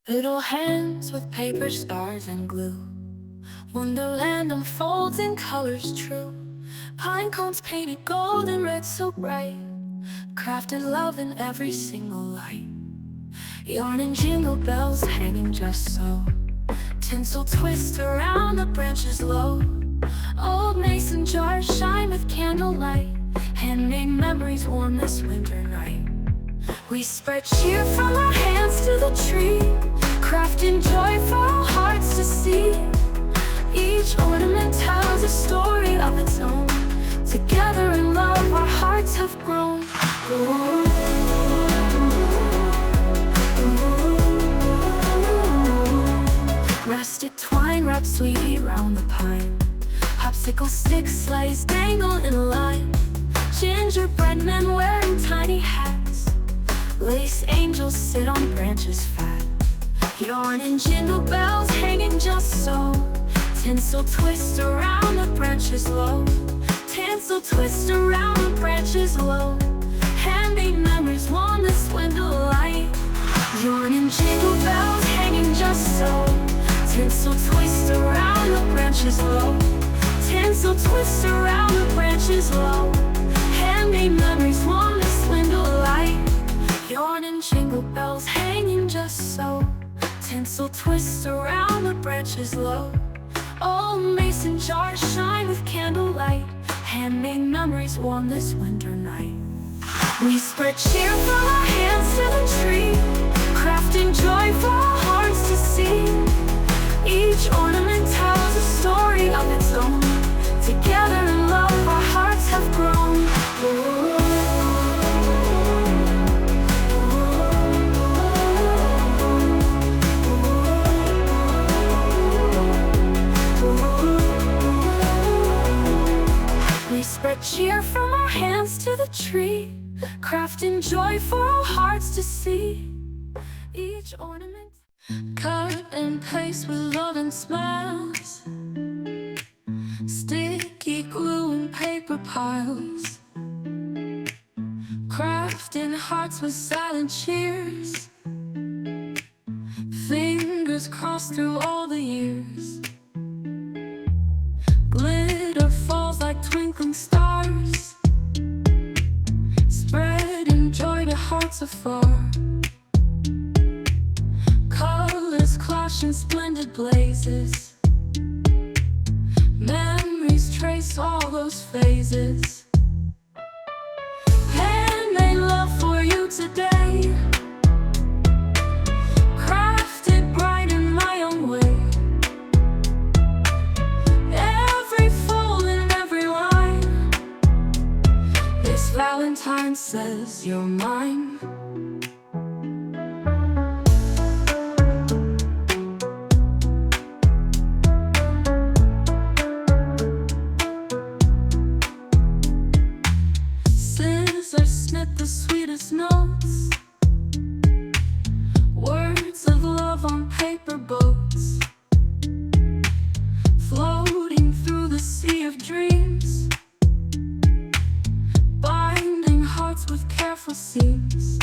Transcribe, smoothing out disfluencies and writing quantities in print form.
Little hands with paper, stars, and glue. Wonderland unfolds in colors true. Pine cones painted gold and red so bright. Crafted love in every single light. Yarn and jingle bells hanging just so. Tinsel twist around the branches low. Old mason jars shine with candlelight. Handmade memories warm this winter night. We spread cheer from our hands to the tree, crafting joy for our hearts to see. Each ornament tells a story of its own. Together in love our hearts have grown. Rusted twine wrapped sweetly round the pine. Popsicle sticks, sleighs dangle in a line. Gingerbread men wearing tiny hats. Lace angels sit on branches fat. Yarn and jingle bells hanging just so. Tinsel twist around the branches low. Tinsel twist around the branches low. Handmade memories warm this window light. Yarn and jingle bells hanging just so. Tinsel twist around the branches low. Tinsel twist around the branches low. Handmade memories warm this window light. Yarn and jingle bells hanging just so. Tinsel twist around the branches low. Old mason jars shine with candlelight. Handmade memories warm this winter night. We spread cheer from our hands to the tree, crafting joy for our hearts to see. Each ornament tells a story of its own. Together in love our hearts have grown. We spread cheer from our hands to the tree, crafting joy for our hearts to see. Each ornament cut and paste with love and smiles. Sticky glue and paper piles. Crafting hearts with silent cheers. Fingers crossed through all the years. Glitter falls like twinkling stars, spreading joy to hearts afar. Colors clash in splendid blazes. Memories trace all those phases. Handmade love for you today, crafted bright in my own way. Every fold and every line, this Valentine says you're mine. Snip the sweetest notes, words of love on paper boats, floating through the sea of dreams, binding hearts with careful seams.